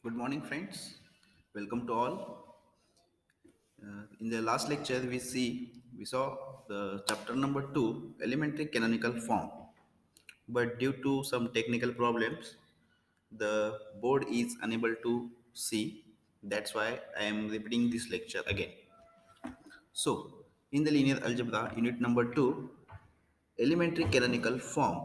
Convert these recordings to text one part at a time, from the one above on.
Good morning, friends. Welcome to all. In the last lecture, we saw the chapter number two, elementary canonical form. But due to some technical problems, the board is unable to see. That's why I am repeating this lecture again. So, in the linear algebra, unit number two, elementary canonical form.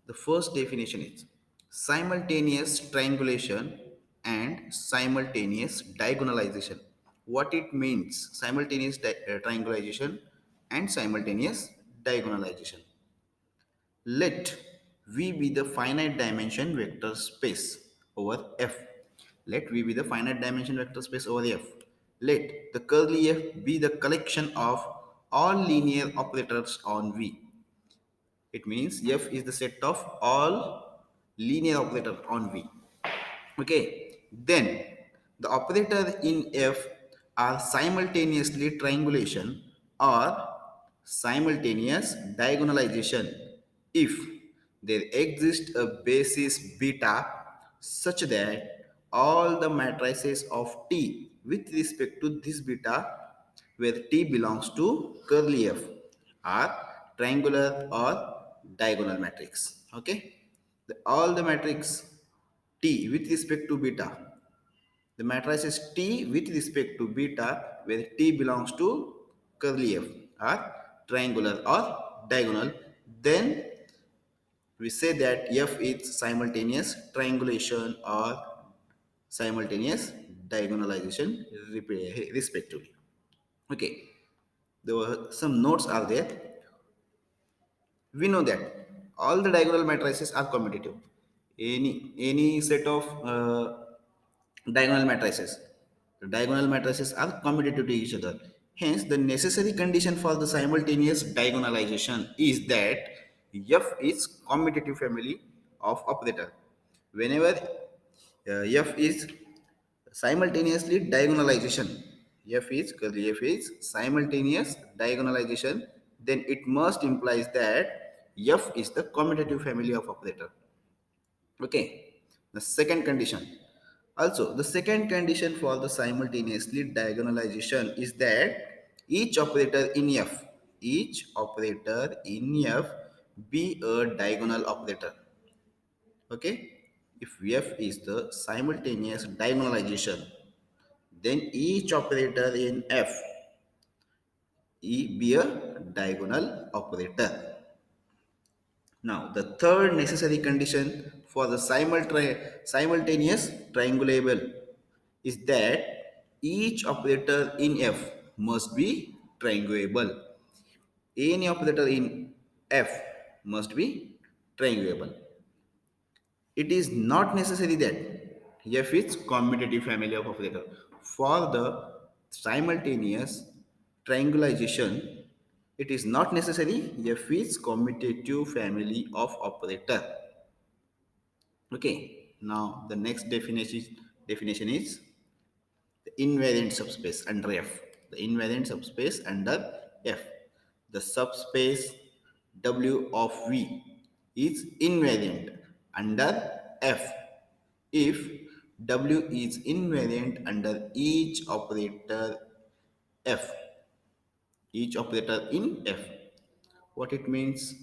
The first definition is simultaneous triangulation and simultaneous diagonalization. What it means, simultaneous triangulation and simultaneous diagonalization. Let V be the finite dimension vector space over F. Let V be the finite dimension vector space over F. Let the curly F be the collection of all linear operators on V. It means F is the set of all linear operator on V. Okay. Then the operator in F are simultaneously triangulation or simultaneous diagonalization if there exists a basis beta such that all the matrices of T with respect to this beta where T belongs to curly F are triangular or diagonal matrix. Okay, all the matrix T with respect to beta, the matrices T with respect to beta where T belongs to curly F are triangular or diagonal. Then we say that F is simultaneous triangulation or simultaneous diagonalization respectively. Okay, there were some notes are there. We know that all the diagonal matrices are commutative. Any set of diagonal matrices, the diagonal matrices are commutative to each other. Hence, the necessary condition for the simultaneous diagonalization is that F is commutative family of operator. Whenever F is simultaneously diagonalization, F is simultaneous diagonalization, then it must implies that F is the commutative family of operator. Okay, the second condition. Also, the second condition for the simultaneously diagonalization is that each operator in F be a diagonal operator. Okay, if F is the simultaneous diagonalization, then each operator in F be a diagonal operator. Now, the third necessary condition for the simultaneous triangulable is that each operator in F must be triangulable. Any operator in F must be triangulable. It is not necessary that F is commutative family of operator. For the simultaneous triangulation, it is not necessary F is commutative family of operator. Okay. Now the next definition is the invariant subspace under F. The invariant subspace under F. The subspace W of V is invariant under F if W is invariant under F, each operator in F. What it means?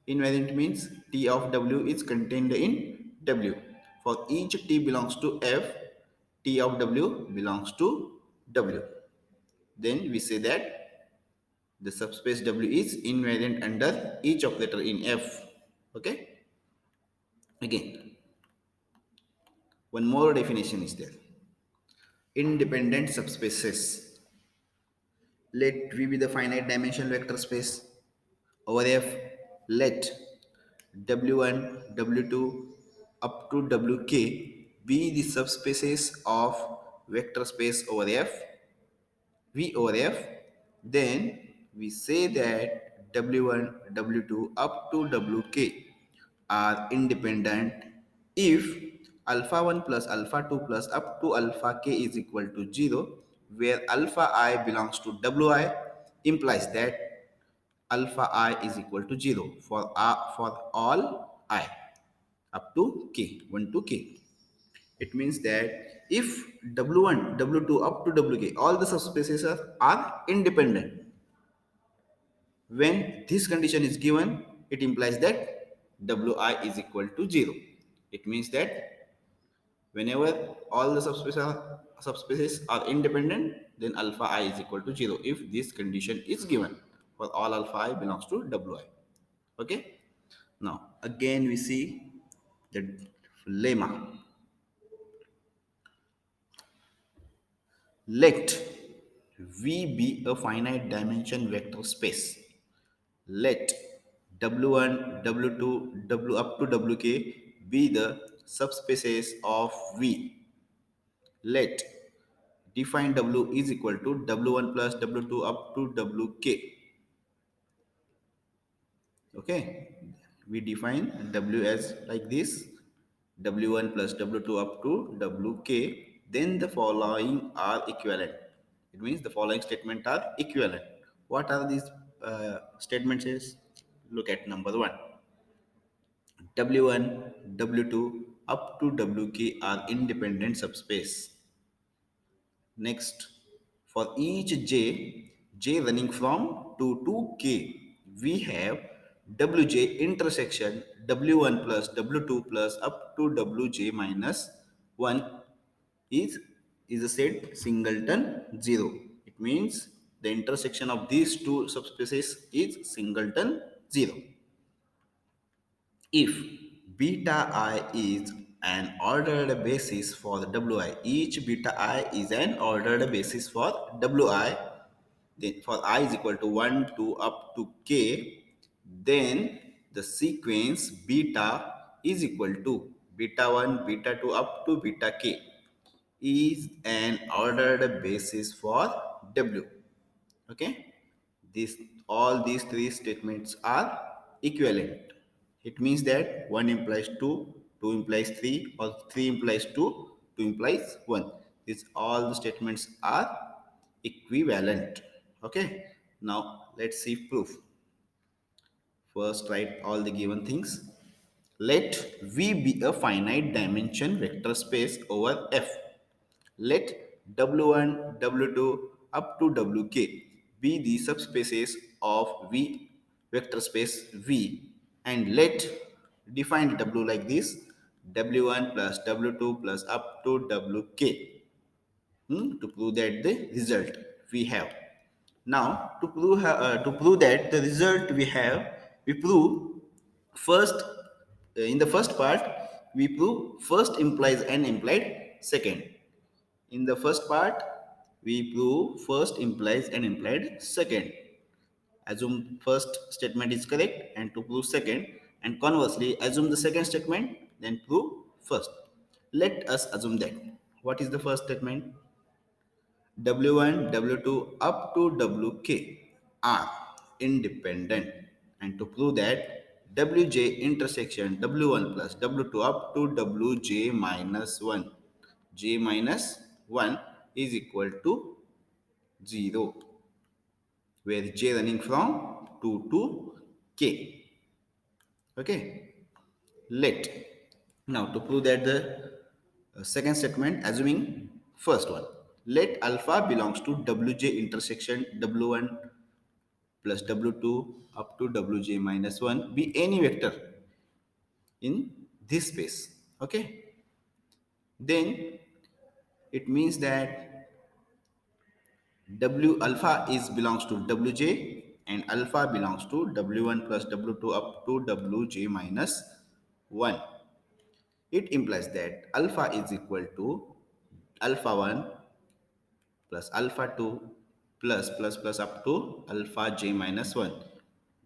Invariant means T of W is contained in W. For each T belongs to F, T of W belongs to W. Then we say that the subspace W is invariant under each operator in F. Okay. Again, one more definition is there. Independent subspaces. Let V be the finite dimensional vector space over F. Let W1, W2 up to Wk be the subspaces of vector space over F, V over F. Then we say that W1, W2 up to Wk are independent if alpha 1 plus alpha 2 plus up to alpha k is equal to 0, where alpha I belongs to Wi implies that alpha I is equal to 0 for all I up to k, 1 to k. It means that if W1, W2 up to Wk, all the subspaces are independent. When this condition is given, it implies that Wi is equal to 0. It means that whenever all the subspaces are independent, then alpha I is equal to 0 if this condition is given for all alpha I belongs to Wi. Okay. Now again we see the lemma. Let V be a finite dimension vector space. Let W1, W2, W up to Wk be the subspaces of V. Let define W is equal to W1 plus W2 up to Wk. Okay, we define W as like this, W1 plus W2 up to Wk. Then the following are equivalent. It means the following statement are equivalent. What are these statements is? Look at number 1. W1, W2 up to Wk are independent subspace. Next, for each j running from 2 to k, we have Wj intersection W1 plus W2 plus up to Wj minus 1 is, is a set singleton 0. It means the intersection of these two subspaces is singleton 0. If beta I is an ordered basis for the Wi, each beta I is an ordered basis for Wi, then for I is equal to 1 to up to k, then the sequence beta is equal to beta 1, beta 2 up to beta k is an ordered basis for W. Okay, these all these three statements are equivalent. It means that 1 implies 2, 2 implies 3, or 3 implies 2, 2 implies 1. These all the statements are equivalent. Okay, now let's see proof. First, write all the given things. Let V be a finite dimension vector space over F. Let W1, W2 up to Wk be the subspaces of V vector space V, and let define W like this: W1 plus W2 plus up to Wk, to prove that the result we have. Now to prove that the result we have, we prove first, in the first part we prove first implies and implied second. In the first part, we prove first implies and implied second. Assume first statement is correct and to prove second, and conversely assume the second statement then prove first. Let us assume that. What is the first statement? W1, W2 up to Wk are independent, and to prove that Wj intersection W1 plus W2 up to Wj minus 1, j minus 1 is equal to 0, where j running from 2 to k. Okay, let. Now to prove that the second statement, assuming first one, let alpha belongs to Wj intersection W1 plus W2 up to Wj minus 1 be any vector in this space. Okay, then it means that W alpha is belongs to Wj and alpha belongs to W1 plus W2 up to Wj minus 1. It implies that alpha is equal to alpha 1 plus alpha 2 plus up to alpha j minus 1.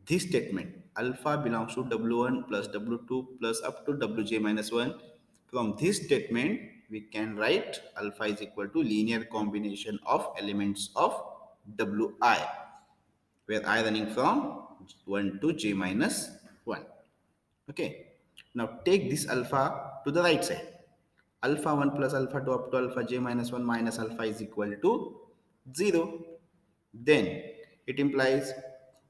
This statement alpha belongs to W1 plus W2 plus up to Wj minus 1. From this statement we can write alpha is equal to linear combination of elements of Wi, where I running from 1 to j minus 1. Okay, now take this alpha to the right side. Alpha 1 plus alpha 2 up to alpha j minus 1 minus alpha is equal to 0. Then it implies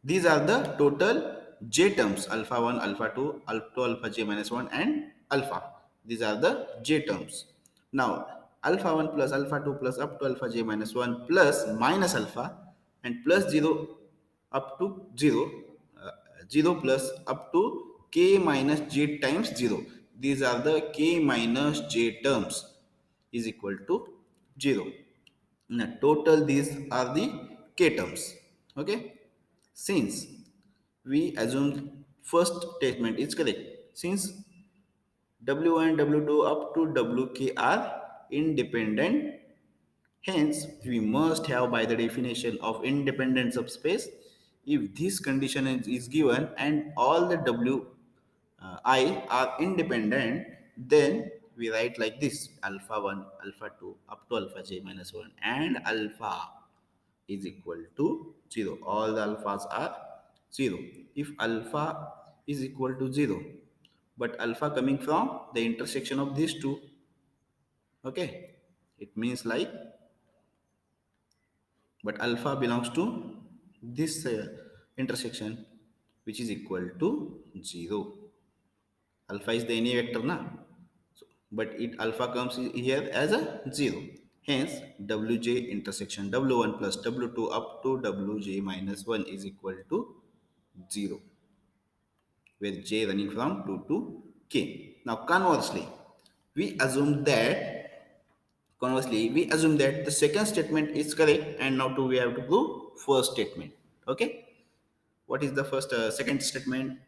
these are the total j terms: alpha 1, alpha 2, alpha j minus 1 and alpha. These are the j terms. Now alpha 1 plus alpha 2 plus up to alpha j minus 1 plus minus alpha and plus 0 up to 0, 0 plus up to k minus j times 0. These are the k minus j terms is equal to 0. Now total these are the k terms. Okay, since we assume first statement is correct, since W1 W2 up to Wk are independent. Hence, we must have by the definition of independent subspace, if this condition is given and all the I are independent, then we write like this: alpha 1, alpha 2 up to alpha j minus 1 and alpha is equal to 0. All the alphas are 0. If alpha is equal to 0, but alpha coming from the intersection of these two, okay, it means like, but alpha belongs to this intersection, which is equal to 0. Alpha is the any vector na, so, but it alpha comes here as a 0. Hence wj intersection w1 plus w2 up to wj minus 1 is equal to 0, where j running from 2 to k. Now conversely, we assume that the second statement is correct, and now we have to prove first statement. Okay, what is the second statement?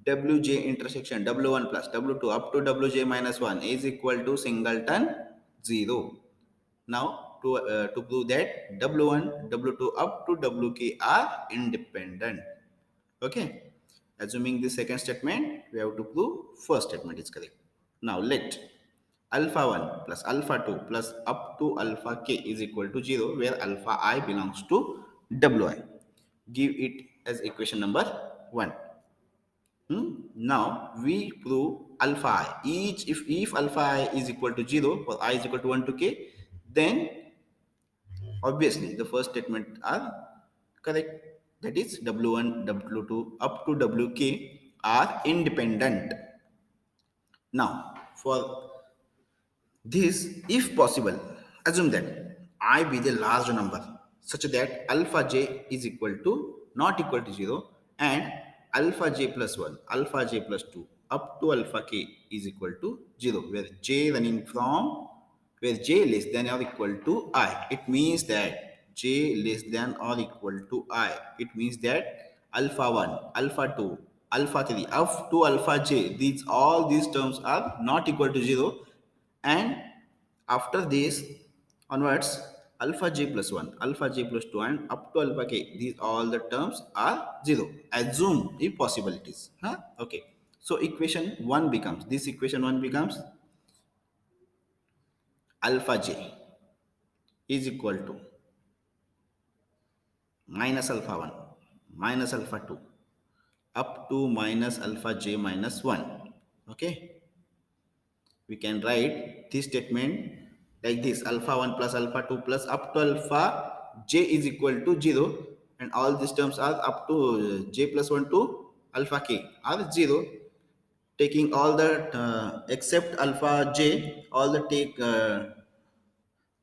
Wj intersection w1 plus w2 up to wj minus 1 is equal to singleton 0. Now to prove that w1 w2 up to wk are independent. Okay, assuming the second statement, we have to prove first statement is correct. Now let alpha 1 plus alpha 2 plus up to alpha k is equal to 0, where alpha I belongs to wi. Give it as equation number 1. Now we prove alpha I. If alpha I is equal to 0 or I is equal to 1 to k, then obviously the first statement are correct. That is w1, w2 up to wk are independent. Now for this, if possible, assume that I be the large number such that alpha j is equal to not equal to 0 and alpha j plus 1, alpha j plus 2 up to alpha k is equal to 0, where j running from where j less than or equal to I. It means that j less than or equal to I. It means that alpha 1, alpha 2, alpha 3 up to alpha j, all these terms are not equal to 0, and after this onwards alpha j plus 1, alpha j plus 2 and up to alpha k, these all the terms are 0. Assume if possibilities, huh? Okay, so equation 1 becomes, this equation 1 becomes alpha j is equal to minus alpha 1 minus alpha 2 up to minus alpha j minus 1. Okay, we can write this statement like this: alpha 1 plus alpha 2 plus up to alpha j is equal to 0, and all these terms are up to j plus 1 to alpha k are 0. Taking all the except alpha j, all the take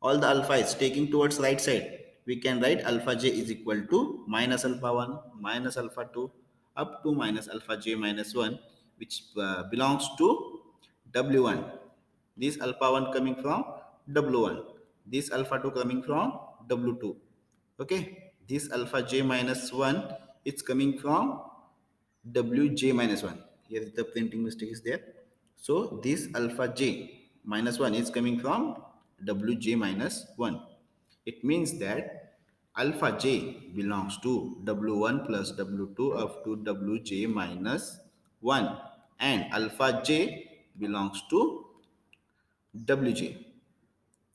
all the alpha is taking towards right side, we can write alpha j is equal to minus alpha 1 minus alpha 2 up to minus alpha j minus 1, which belongs to w1. This alpha 1 coming from w1, this alpha 2 coming from w2. Okay, this alpha j minus 1 is coming from wj minus 1. Here is the printing mistake is there. So this alpha j minus 1 is coming from wj minus 1. It means that alpha j belongs to w1 plus w2 up to wj minus 1, and alpha j belongs to wj.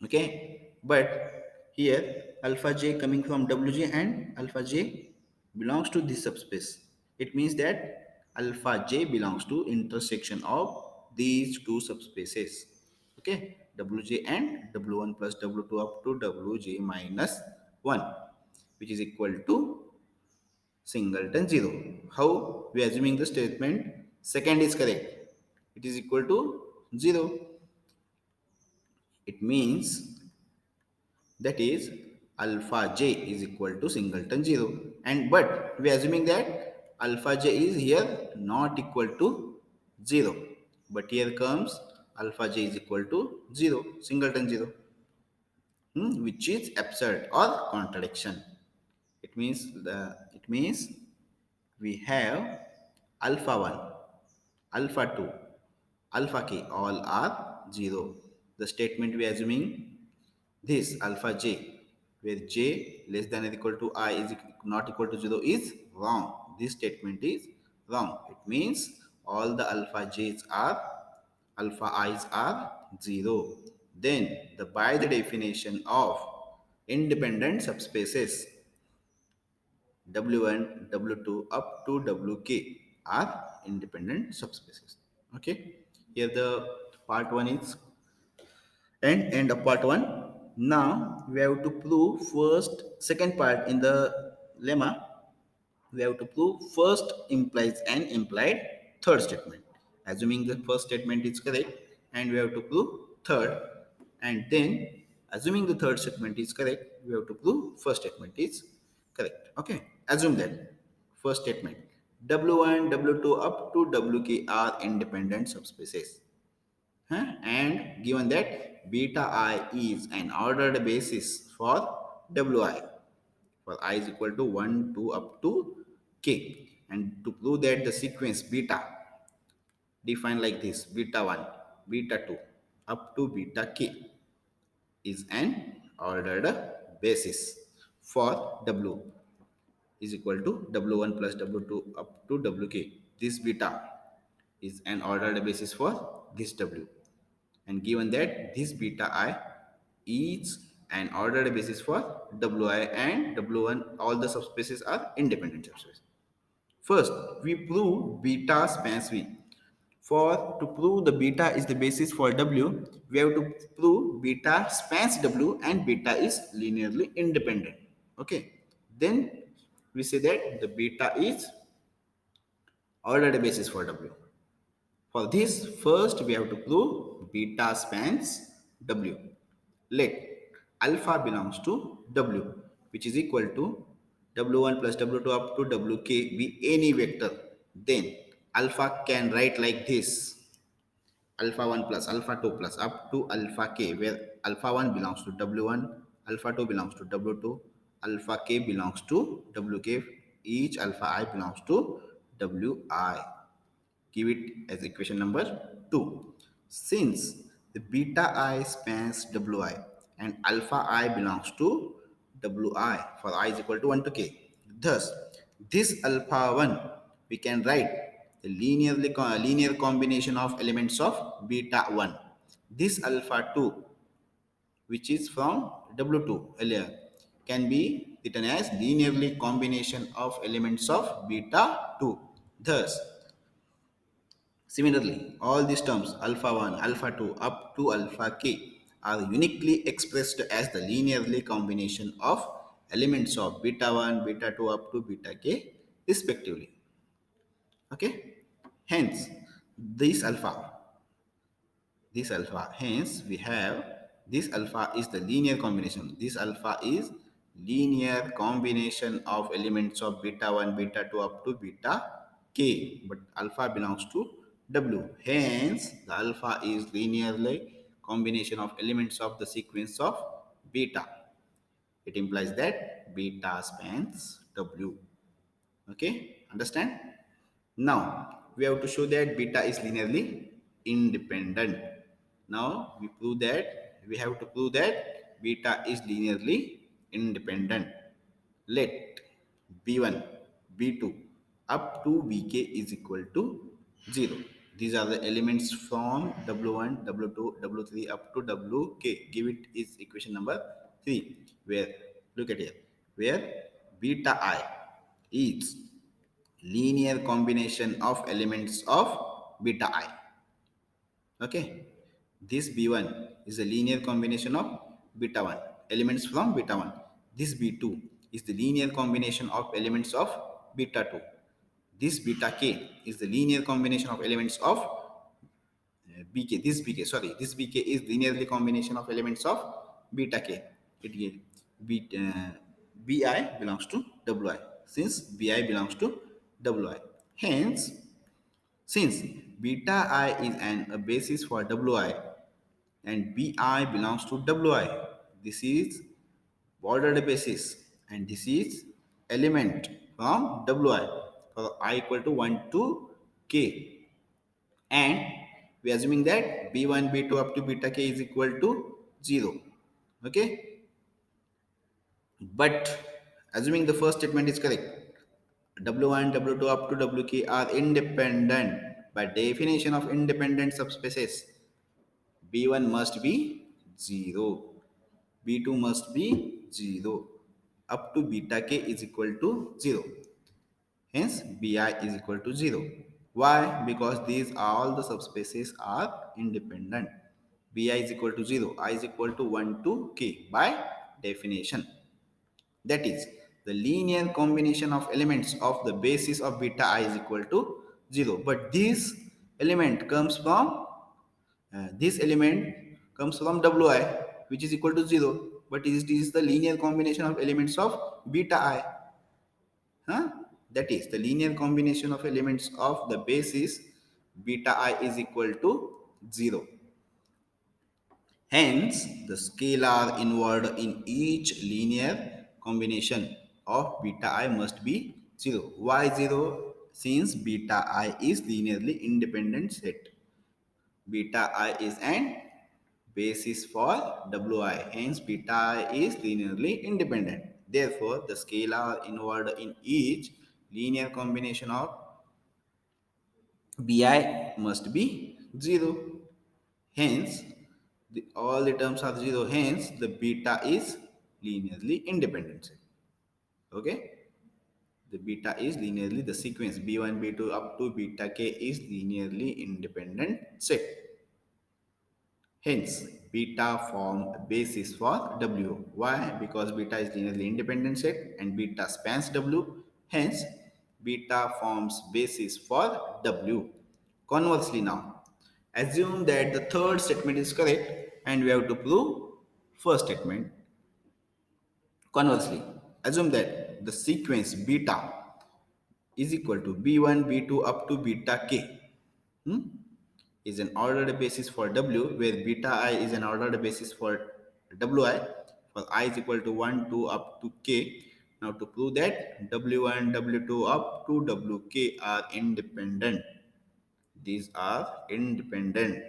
Okay, but here alpha j coming from wj and alpha j belongs to this subspace. It means that alpha j belongs to intersection of these two subspaces. Okay, wj and w1 plus w2 up to wj minus 1, which is equal to singleton 0. How we are assuming the statement second is correct, it is equal to 0. It means that is alpha j is equal to singleton 0, and but we are assuming that alpha j is here not equal to 0, but here comes alpha j is equal to 0 singleton 0, which is absurd or contradiction. It means we have alpha 1, alpha 2, alpha k all are 0. The statement we are assuming this alpha j, where j less than or equal to I is not equal to 0 is wrong. This statement is wrong. It means all the alpha j's are alpha i's are 0. Then by the definition of independent subspaces W1, W2 up to Wk are independent subspaces. Okay. Here the part 1 is end of part 1. Now we have to prove second part in the lemma. We have to prove first implies an implied third statement. Assuming the first statement is correct, and we have to prove third, and then assuming the third statement is correct, we have to prove first statement is correct. Okay, assume that first statement W1, W2 up to Wk are independent subspaces. And given that beta I is an ordered basis for Wi, for I is equal to 1, 2 up to k. And to prove that the sequence beta defined like this beta 1, beta 2 up to beta k is an ordered basis for W is equal to W1 plus W2 up to Wk. This beta is an ordered basis for this W. And given that this beta I is an ordered basis for Wi and W1, all the subspaces are independent subspaces. First, we prove beta spans V. To prove the beta is the basis for W, we have to prove beta spans W and beta is linearly independent. Okay. Then we say that the beta is ordered basis for W. For this, first we have to prove beta spans W. Let alpha belongs to W, which is equal to W1 plus W2 up to Wk be any vector. Then alpha can write like this alpha 1 plus alpha 2 plus up to alpha k, where alpha 1 belongs to W1, alpha 2 belongs to W2, alpha k belongs to Wk, each alpha I belongs to Wi. Give it as equation number 2. Since the beta I spans Wi and alpha I belongs to Wi for I is equal to 1 to k, thus this alpha 1 we can write the linear combination of elements of beta 1. This alpha 2, which is from W2 earlier, can be written as linearly combination of elements of beta 2. Thus, similarly, all these terms alpha 1, alpha 2 up to alpha k are uniquely expressed as the linearly combination of elements of beta 1, beta 2 up to beta k respectively. Okay? Hence, this alpha, hence we have this alpha is the linear combination. This alpha is linear combination of elements of beta 1, beta 2 up to beta k, but alpha belongs to W. Hence, the alpha is linearly combination of elements of the sequence of beta. It implies that beta spans W. Okay, understand? Now, we have to show that beta is linearly independent. Now, we have to prove that beta is linearly independent. Let B1, B2 up to Bk is equal to 0. These are the elements from W1, W2, W3 up to Wk. Give it is equation number 3. Where, look at here, where beta I is linear combination of elements of beta I. Okay. This B1 is a linear combination of beta 1, elements from beta 1. This B2 is the linear combination of elements of beta 2. This beta k is the linear combination of elements of this bk is linearly combination of elements of beta k. It gives bi belongs to wi, since bi belongs to wi. Hence, since beta I is a basis for wi and bi belongs to wi, this is bordered basis and this is element from wi for I equal to 1 to k, and we are assuming that b1 b2 up to beta k is equal to 0. Okay, but assuming the first statement is correct, w1 w2 up to wk are independent. By definition of independent subspaces, b1 must be 0, b2 must be 0, up to beta k is equal to 0. Hence, bi is equal to 0. Why? Because these all the subspaces are independent. Bi is equal to 0, I is equal to 1 to k by definition. That is, the linear combination of elements of the basis of beta I is equal to 0. But this element comes from wi, which is equal to 0. But it is the linear combination of elements of beta I. Huh? That is, the linear combination of elements of the basis beta I is equal to 0. Hence, the scalar inward in each linear combination of beta I must be 0. Why 0? Since beta I is linearly independent set. Beta I is an basis for wi. Hence, beta I is linearly independent. Therefore, the scalar inward in each linear combination of bi must be 0. Hence, all the terms are 0. Hence, the beta is linearly independent. Okay? The beta is linearly, the sequence b1, b2 up to beta k is linearly independent set. Hence, beta form a basis for W. Why? Because beta is linearly independent set and beta spans W. Hence, beta forms basis for W. Conversely now, assume that the third statement is correct and we have to prove first statement. Conversely, assume that the sequence beta is equal to b1, b2 up to beta k. Hmm? Is an ordered basis for W, where beta I is an ordered basis for Wi, for I is equal to 1, 2 up to k. Now to prove that W1, W2 up to Wk are independent. These are independent.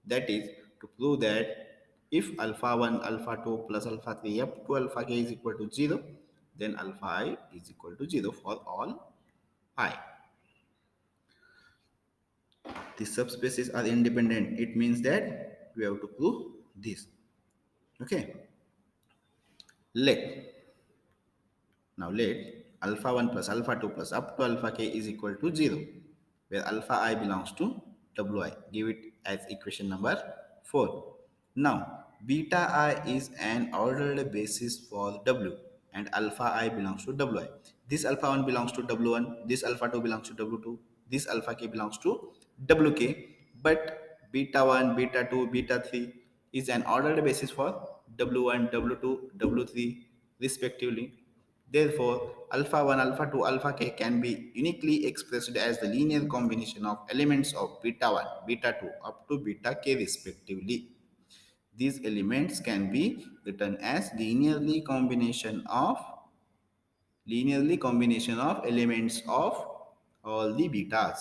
That is, to prove that if alpha 1, alpha 2 plus alpha 3 up to alpha k is equal to 0, then alpha I is equal to 0 for all I. The subspaces are independent. It means that we have to prove this. Okay. Let let alpha 1 plus alpha 2 plus up to alpha k is equal to 0, where alpha I belongs to wi. Give it as equation number 4. Now, beta I is an ordered basis for w and alpha I belongs to wi. This alpha 1 belongs to w1, this alpha 2 belongs to w2, this alpha k belongs to wk, but beta 1, beta 2, beta 3 is an ordered basis for w1, w2, w3 respectively. Therefore, alpha 1, alpha 2, alpha k can be uniquely expressed as the linear combination of elements of beta 1, beta 2 up to beta k respectively. These elements can be written as linearly combination of elements of all the betas,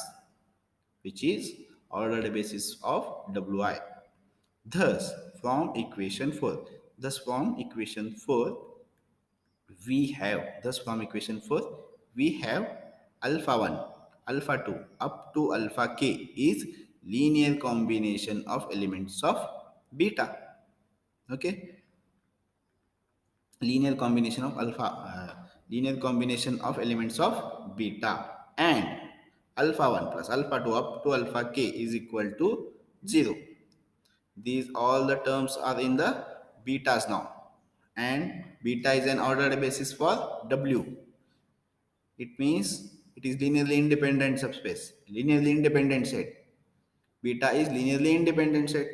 which is ordered basis of wi. Thus, from equation 4, we have alpha 1, alpha 2 up to alpha k is linear combination of elements of beta. Okay, linear combination of elements of beta, and alpha 1 plus alpha 2 up to alpha k is equal to 0. These all the terms are in the betas now, and beta is an ordered basis for w. It means it is linearly independent subspace, linearly independent set. Beta is linearly independent set.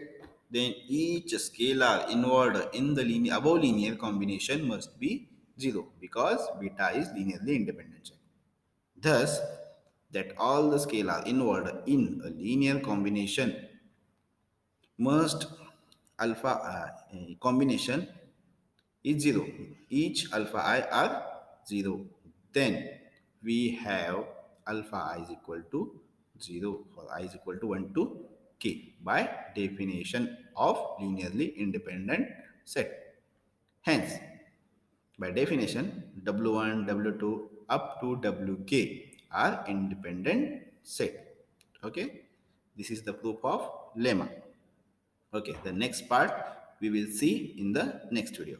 Then each scalar involved in the above linear combination must be 0 because beta is linearly independent set. Thus, that all the scalar involved in a linear combination must alpha combination is 0. Each alpha I are 0. Then we have alpha I is equal to 0 or I is equal to 1 to k by definition of linearly independent set. Hence, by definition, W1, W2 up to Wk are independent set. Okay, this is the proof of lemma. Okay, the next part we will see in the next video.